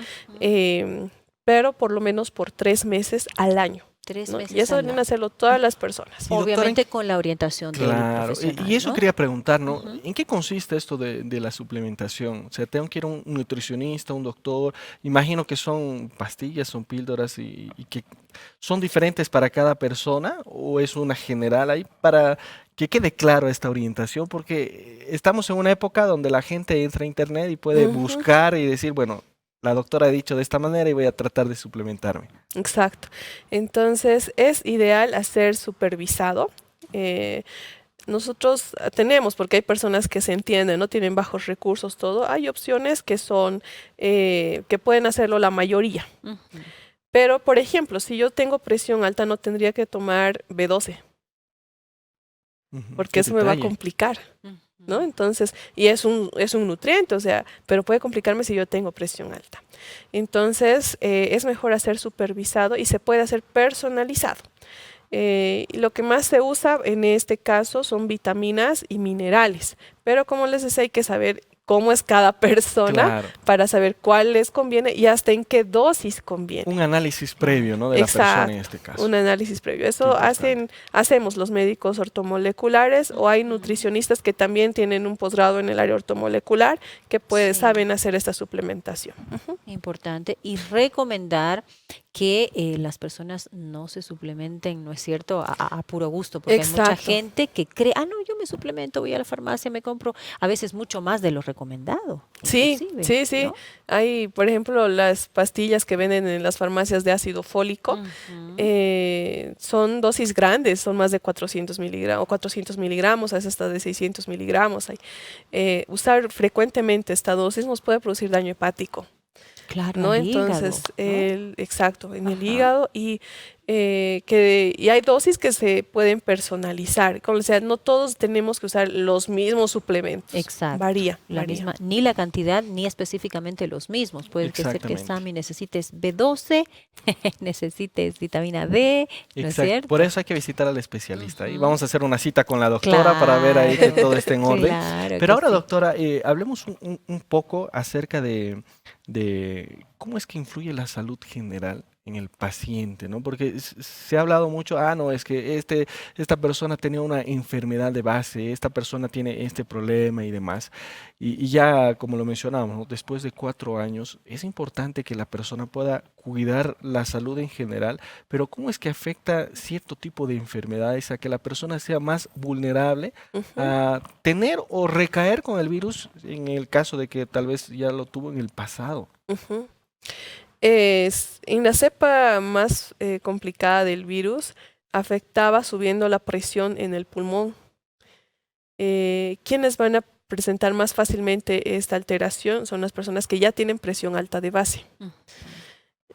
pero por lo menos por 3 meses al año, 3 ¿no? meses Y eso al deben año. hacerlo todas las personas. Y doctora, Obviamente con la orientación del claro, profesional, y eso ¿no? quería preguntar, ¿no? Ujú. ¿En qué consiste esto de la suplementación? O sea, tengo que ir a un nutricionista, un doctor. Imagino que son pastillas, son píldoras y que son diferentes para cada persona, o es una general ahí para que quede claro esta orientación, porque estamos en una época donde la gente entra a internet y puede Ujú. buscar y decir, bueno, la doctora ha dicho de esta manera y voy a tratar de suplementarme. Exacto. Entonces es ideal hacer supervisado. Nosotros tenemos, porque hay personas que se entienden, no tienen bajos recursos, todo. Hay opciones que son, que pueden hacerlo la mayoría. Ujú. Pero, por ejemplo, si yo tengo presión alta, no tendría que tomar B12, Ujú, porque qué eso me va a detalle. complicar, ¿no? Ujú. Entonces, y es un nutriente, o sea, pero puede complicarme si yo tengo presión alta. Entonces, es mejor hacer supervisado y se puede hacer personalizado. Y lo que más se usa en este caso son vitaminas y minerales, pero como les decía, hay que saber cómo es cada persona Claro. para saber cuál les conviene y hasta en qué dosis conviene. Un análisis previo, ¿no? De la persona en este caso. Un análisis previo. Qué Eso importante. hacemos los médicos ortomoleculares o hay nutricionistas que también tienen un posgrado en el área ortomolecular que Sí. saben hacer esta suplementación. Ujú. Importante. Y recomendar que las personas no se suplementen, ¿no es cierto?, a puro gusto, porque hay mucha Exacto. gente que cree, no, yo me suplemento, voy a la farmacia, me compro a veces mucho más de lo recomendado. Sí, inclusive, sí. ¿no? Hay, por ejemplo, las pastillas que venden en las farmacias de ácido fólico. Ujú. Son dosis grandes, son más de 400 miligramos, o 400 miligramos, a veces hasta de 600 miligramos. Usar frecuentemente esta dosis nos puede producir daño hepático, Claro, ¿no? al Entonces, hígado, ¿no? exacto, en el Ajá. hígado y y hay dosis que se pueden personalizar. Como sea, no todos tenemos que usar los mismos suplementos. Exacto. Varía. Ni la cantidad, ni específicamente los mismos. Puede que ser que, Sammy, necesites B12, necesites vitamina D, ¿no es cierto? Por eso hay que visitar al especialista. Y vamos a hacer una cita con la doctora para ver ahí que todo esté en orden. Pero ahora, doctora, hablemos un poco acerca de cómo es que influye la salud general en el paciente, ¿no? Porque se ha hablado mucho, no, es que esta persona tenía una enfermedad de base, esta persona tiene este problema y demás. Y ya, como lo mencionábamos, ¿no? Después de 4 años, es importante que la persona pueda cuidar la salud en general, pero ¿cómo es que afecta cierto tipo de enfermedades a que la persona sea más vulnerable a tener o recaer con el virus en el caso de que tal vez ya lo tuvo en el pasado? En la cepa más complicada del virus, afectaba subiendo la presión en el pulmón. ¿Quiénes van a presentar más fácilmente esta alteración? Son las personas que ya tienen presión alta de base.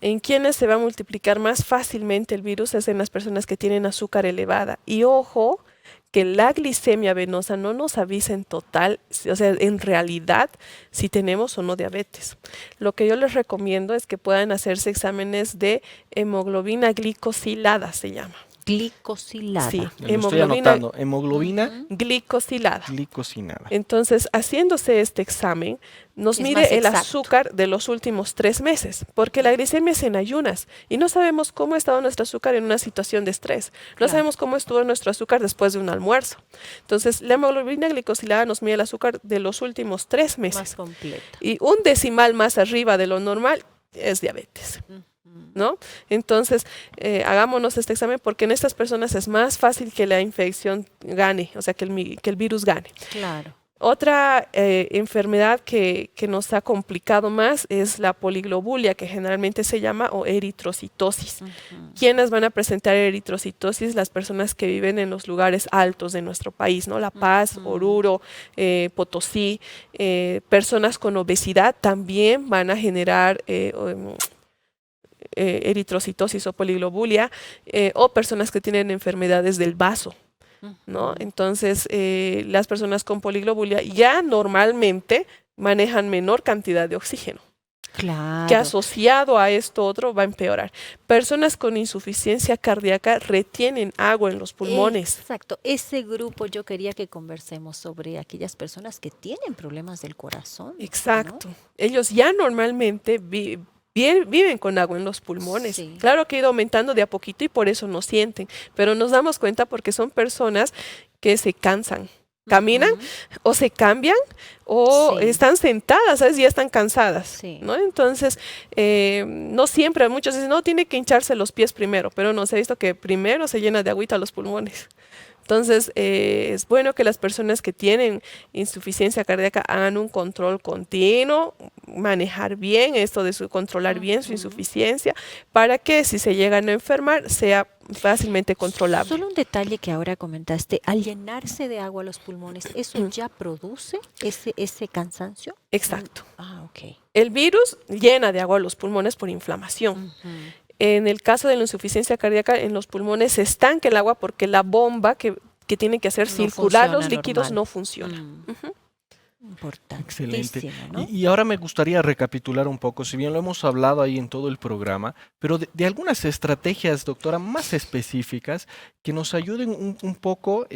En quienes se va a multiplicar más fácilmente el virus es en las personas que tienen azúcar elevada. Y ojo, que la glicemia venosa no nos avisa en total, o sea, en realidad, si tenemos o no diabetes. Lo que yo les recomiendo es que puedan hacerse exámenes de hemoglobina glicosilada, se llama. Glicosilada. Sí, Estoy anotando. Hemoglobina glicosilada. glicosilada. Entonces, haciéndose este examen, nos mide el azúcar de los últimos 3 meses, porque la glicemia es en ayunas y no sabemos cómo ha estado nuestro azúcar en una situación de estrés. No sabemos cómo estuvo nuestro azúcar después de un almuerzo. Entonces, la hemoglobina glicosilada nos mide el azúcar de los últimos 3 meses. Más completa. Y un decimal más arriba de lo normal es diabetes. ¿No? Entonces, hagámonos este examen porque en estas personas es más fácil que la infección gane, o sea, que el virus gane. Claro. Otra enfermedad que nos ha complicado más es la poliglobulia, que generalmente se llama o eritrocitosis. ¿Quiénes van a presentar eritrocitosis? Las personas que viven en los lugares altos de nuestro país, ¿no? La Paz, Oruro, Potosí. Personas con obesidad también van a generar eritrocitosis o poliglobulia, o personas que tienen enfermedades del vaso, ¿no? Entonces, las personas con poliglobulia ya normalmente manejan menor cantidad de oxígeno. Claro. Que asociado a esto otro va a empeorar. Personas con insuficiencia cardíaca retienen agua en los pulmones. Exacto. Ese grupo yo quería que conversemos sobre aquellas personas que tienen problemas del corazón. Exacto. ¿No? Ellos ya normalmente viven con agua en los pulmones. Sí. Claro que ha ido aumentando de a poquito y por eso no sienten, pero nos damos cuenta porque son personas que se cansan, caminan o se cambian o están sentadas, ¿sabes? Ya están cansadas, ¿no? Entonces, no siempre, muchos dicen, no, tiene que hincharse los pies primero, pero no se ha visto que primero se llena de agüita los pulmones. Entonces, es bueno que las personas que tienen insuficiencia cardíaca hagan un control continuo, manejar bien esto de controlar bien su insuficiencia, para que si se llegan a enfermar sea fácilmente controlable. Solo un detalle que ahora comentaste, al llenarse de agua los pulmones, ¿eso ya produce ese cansancio? Exacto. Ok. El virus llena de agua los pulmones por inflamación. En el caso de la insuficiencia cardíaca, en los pulmones se estanca el agua porque la bomba que tiene que hacer circular los líquidos no funciona. Importantísimo, excelente. ¿no? Y ahora me gustaría recapitular un poco, si bien lo hemos hablado ahí en todo el programa, pero de algunas estrategias, doctora, más específicas que nos ayuden un poco,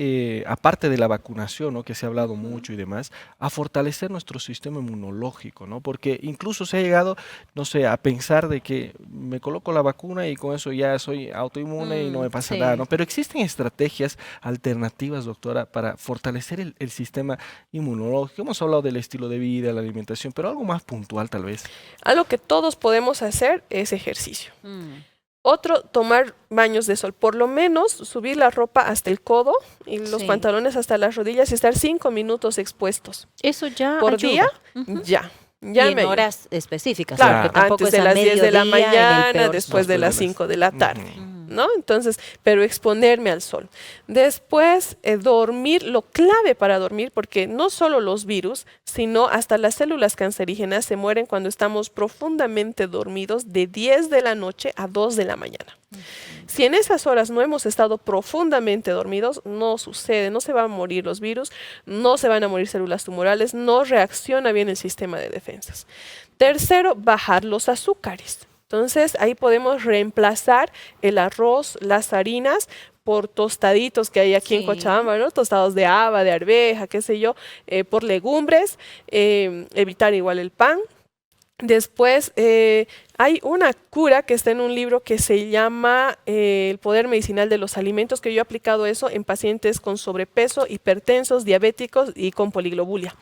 aparte de la vacunación, ¿no? Que se ha hablado mucho y demás, a fortalecer nuestro sistema inmunológico, ¿no? Porque incluso se ha llegado, no sé, a pensar de que me coloco la vacuna y con eso ya soy autoinmune y no me pasa nada, ¿no? Pero existen estrategias alternativas, doctora, para fortalecer el sistema inmunológico. Hemos hablado del estilo de vida, la alimentación, pero algo más puntual tal vez. Algo que todos podemos hacer es ejercicio. Otro, tomar baños de sol. Por lo menos subir la ropa hasta el codo y los pantalones hasta las rodillas y estar 5 minutos expuestos. Eso ya por ayuda. día, ya Y en horas específicas. Claro, porque tampoco antes es de a las 10 de la mediodía, en el mañana, peor después de las 5 de la tarde. ¿no? Entonces, pero exponerme al sol. Después, dormir, lo clave para dormir, porque no solo los virus, sino hasta las células cancerígenas se mueren cuando estamos profundamente dormidos de 10 de la noche a 2 de la mañana. Si en esas horas no hemos estado profundamente dormidos, no sucede, no se van a morir los virus, no se van a morir células tumorales, no reacciona bien el sistema de defensas. Tercero, bajar los azúcares. Entonces, ahí podemos reemplazar el arroz, las harinas, por tostaditos que hay aquí en Cochabamba, ¿no? Tostados de haba, de arveja, qué sé yo, por legumbres, evitar igual el pan. Después, hay una cura que está en un libro que se llama El poder medicinal de los alimentos, que yo he aplicado eso en pacientes con sobrepeso, hipertensos, diabéticos y con poliglobulia.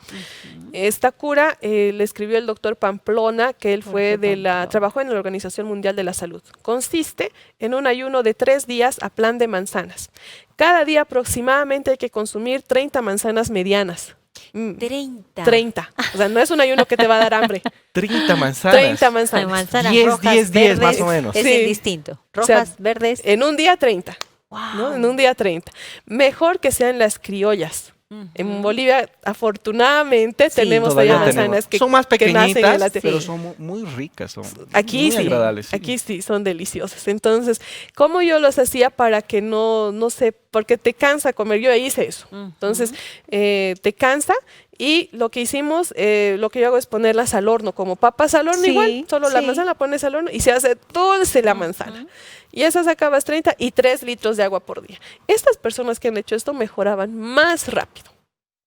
Esta cura le escribió el doctor Pamplona, que él fue trabajó en la Organización Mundial de la Salud. Consiste en un ayuno de 3 días a plan de manzanas. Cada día aproximadamente hay que consumir 30 manzanas medianas. 30. O sea, no es un ayuno que te va a dar hambre. 30 manzanas. 30 manzanas. Manzanas 10, rojas, 10, 10 verdes, más o menos. Es Sí. indistinto. Rojas, O sea, verdes. En un día 30. Wow. ¿No? En un día 30. Mejor que sean las criollas. En Bolivia, afortunadamente, Sí, tenemos Todavía allá tenemos. manzanas que son más que nacen en pequeñitas, la tierra. pero Sí. son muy ricas, son Aquí muy sí, agradables. Sí. aquí sí, son deliciosas. Entonces, ¿cómo yo los hacía para que no sé, porque te cansa comer? Yo hice eso. Entonces, te cansa y lo que hicimos, lo que yo hago es ponerlas al horno, como papas al horno Sí, igual, solo la sí. manzana la pones al horno y se hace dulce la manzana. Y esas sacabas 30 y 3 litros de agua por día. Estas personas que han hecho esto mejoraban más rápido,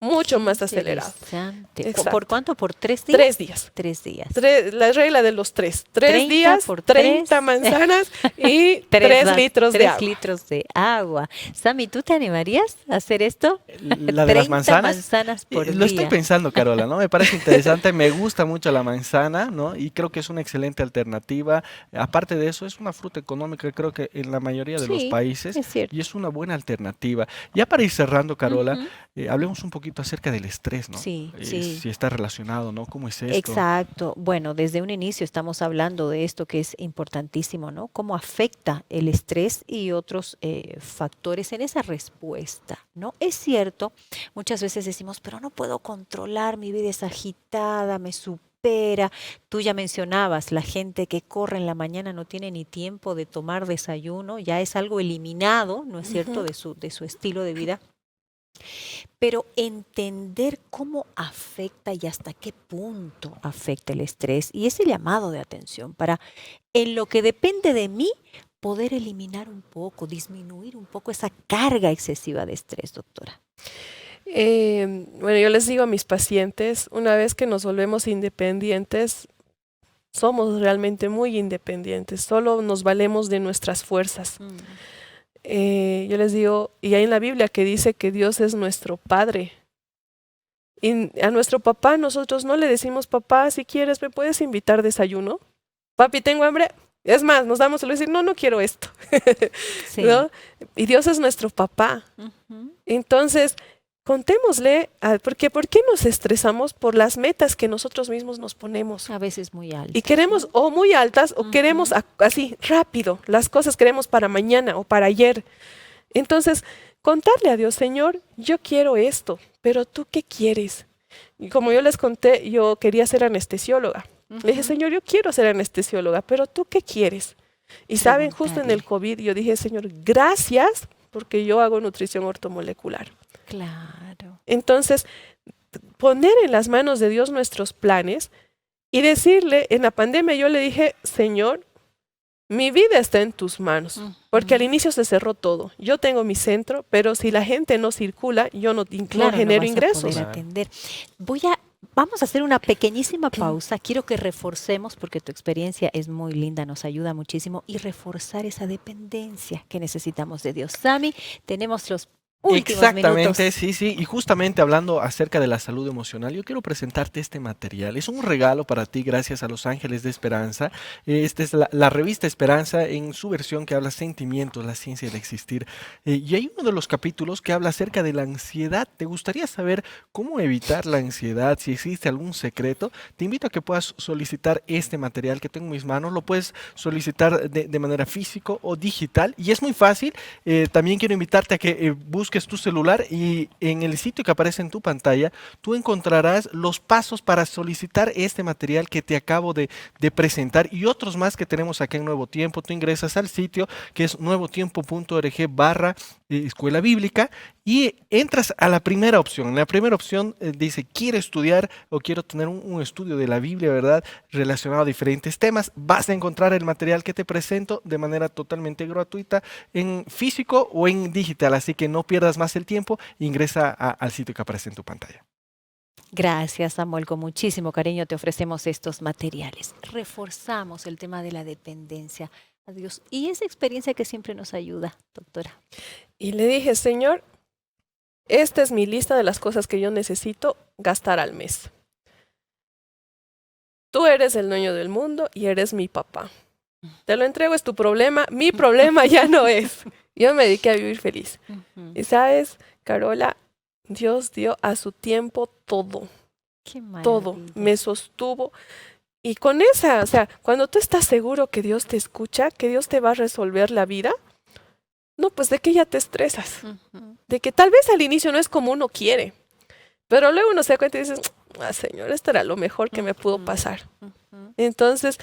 mucho más acelerado. Interesante. Exacto. ¿Por cuánto? ¿Por 3 días? 3 días. 3 días. La regla de los 3. 3 30 días, por 30 3. manzanas y 3 litros de 3 agua. litros de agua. Sammy, ¿tú te animarías a hacer esto? La de las 30 manzanas. manzanas por Lo estoy día. pensando, Carola, ¿no? Me parece interesante, me gusta mucho la manzana, ¿no? Y creo que es una excelente alternativa. Aparte de eso, es una fruta económica, creo que en la mayoría de los Sí, países. es cierto. Y es una buena alternativa. Ya para ir cerrando, Carola, hablemos un poquito acerca del estrés, ¿no? Sí, sí. Si está relacionado, ¿no? ¿Cómo es esto? Exacto. Bueno, desde un inicio estamos hablando de esto que es importantísimo, ¿no? Cómo afecta el estrés y otros factores en esa respuesta, ¿no? Es cierto, muchas veces decimos, pero no puedo controlar, mi vida es agitada, me supera. Tú ya mencionabas, la gente que corre en la mañana no tiene ni tiempo de tomar desayuno, ya es algo eliminado, ¿no es cierto?, de su estilo de vida. Pero entender cómo afecta y hasta qué punto afecta el estrés y ese llamado de atención para, en lo que depende de mí, poder eliminar un poco, disminuir un poco esa carga excesiva de estrés, doctora. Bueno, yo les digo a mis pacientes, una vez que nos volvemos independientes, somos realmente muy independientes, solo nos valemos de nuestras fuerzas. Yo les digo, y hay en la Biblia que dice que Dios es nuestro Padre. Y a nuestro papá nosotros no le decimos, papá, si quieres, ¿me puedes invitar desayuno? Papi, tengo hambre. Es más, nos damos a decir, no quiero esto. Sí. ¿No? Y Dios es nuestro papá. Entonces, contémosle, porque ¿por qué nos estresamos por las metas que nosotros mismos nos ponemos? A veces muy alto. Y queremos o muy altas o queremos así rápido, las cosas queremos para mañana o para ayer. Entonces, contarle a Dios, Señor, yo quiero esto, pero ¿tú qué quieres? Y como yo les conté, yo quería ser anestesióloga. Le dije, Señor, yo quiero ser anestesióloga, pero ¿tú qué quieres? Y saben, justo en el COVID, yo dije, Señor, gracias, porque yo hago nutrición ortomolecular. Claro. Entonces, poner en las manos de Dios nuestros planes y decirle, en la pandemia yo le dije, Señor, mi vida está en tus manos, porque al inicio se cerró todo. Yo tengo mi centro, pero si la gente no circula, yo no Claro, genero vas a ingresos. poder atender. Vamos a hacer una pequeñísima pausa. Quiero que reforcemos, porque tu experiencia es muy linda, nos ayuda muchísimo, y reforzar esa dependencia que necesitamos de Dios. Sammy, tenemos los últimos Exactamente, minutos. sí, sí. Y justamente hablando acerca de la salud emocional, yo quiero presentarte este material. Es un regalo para ti gracias a Los Ángeles de Esperanza. Esta es la revista Esperanza en su versión que habla sentimientos, la ciencia del existir. Y hay uno de los capítulos que habla acerca de la ansiedad. ¿Te gustaría saber cómo evitar la ansiedad? Si existe algún secreto, te invito a que puedas solicitar este material que tengo en mis manos. Lo puedes solicitar de manera físico o digital y es muy fácil. También quiero invitarte a que busques tu celular y en el sitio que aparece en tu pantalla tú encontrarás los pasos para solicitar este material que te acabo de presentar y otros más que tenemos acá en Nuevo Tiempo. Tú ingresas al sitio que es nuevotiempo.org/escuela bíblica y entras a la primera opción. La primera opción dice, quiero estudiar o quiero tener un estudio de la Biblia, ¿verdad? Relacionado a diferentes temas. Vas a encontrar el material que te presento de manera totalmente gratuita en físico o en digital. Así que no pierdas más el tiempo, ingresa al sitio que aparece en tu pantalla. Gracias, Samuel. Con muchísimo cariño te ofrecemos estos materiales. Reforzamos el tema de la dependencia a Dios y esa experiencia que siempre nos ayuda, doctora. Y le dije, Señor, esta es mi lista de las cosas que yo necesito gastar al mes. Tú eres el dueño del mundo y eres mi papá. Te lo entrego, es tu problema. Mi problema ya no es. Yo me dediqué a vivir feliz. Y sabes, Carola, Dios dio a su tiempo todo. Qué Todo. maravilla. Me sostuvo. Y con esa, o sea, cuando tú estás seguro que Dios te escucha, que Dios te va a resolver la vida, no, pues de que ya te estresas. Ujú. De que tal vez al inicio no es como uno quiere. Pero luego uno se da cuenta y dices, Señor, esto era lo mejor que me pudo pasar. Ujú. Entonces,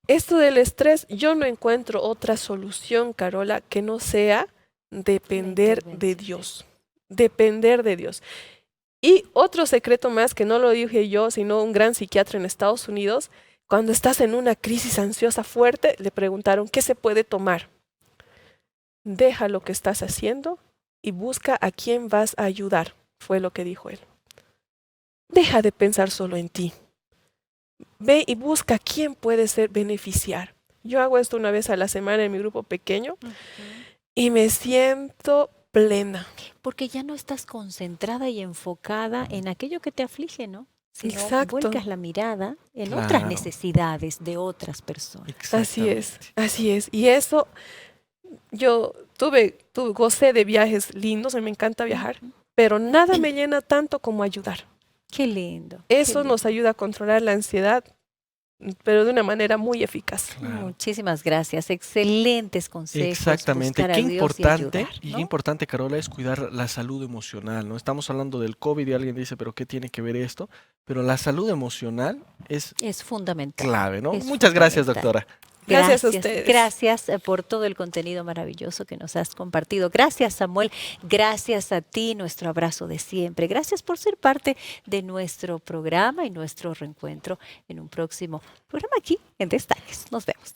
esto del estrés, yo no encuentro otra solución, Carola, que no sea depender de intervención. Dios. Depender de Dios. Y otro secreto más que no lo dije yo, sino un gran psiquiatra en Estados Unidos, cuando estás en una crisis ansiosa fuerte, le preguntaron, ¿qué se puede tomar? Deja lo que estás haciendo y busca a quién vas a ayudar, fue lo que dijo él. Deja de pensar solo en ti. Ve y busca a quién puede ser beneficiar. Yo hago esto una vez a la semana en mi grupo pequeño Ujú. y me siento plena. Porque ya no estás concentrada y enfocada en aquello que te aflige, ¿no? Sino Exacto. vuelcas la mirada en otras Claro. necesidades de otras personas. Así es, Exactamente. así es. Y eso, yo gocé de viajes lindos, a mí me encanta viajar, Ujú. pero nada me llena tanto como ayudar. Qué lindo. qué Eso lindo. nos ayuda a controlar la ansiedad, pero de una manera muy eficaz. Claro. Muchísimas gracias. Excelentes consejos. Exactamente, buscar a qué Dios y importante, ayudar, y ¿no? qué importante, Carola, es cuidar la salud emocional, ¿no? Estamos hablando del COVID y alguien dice, pero ¿qué tiene que ver esto? Pero la salud emocional es Es fundamental. clave, ¿no? Es Muchas gracias, fundamental. doctora. Gracias a ustedes. Gracias por todo el contenido maravilloso que nos has compartido. Gracias, Samuel. Gracias a ti, nuestro abrazo de siempre. Gracias por ser parte de nuestro programa y nuestro reencuentro en un próximo programa aquí en Destaques. Nos vemos.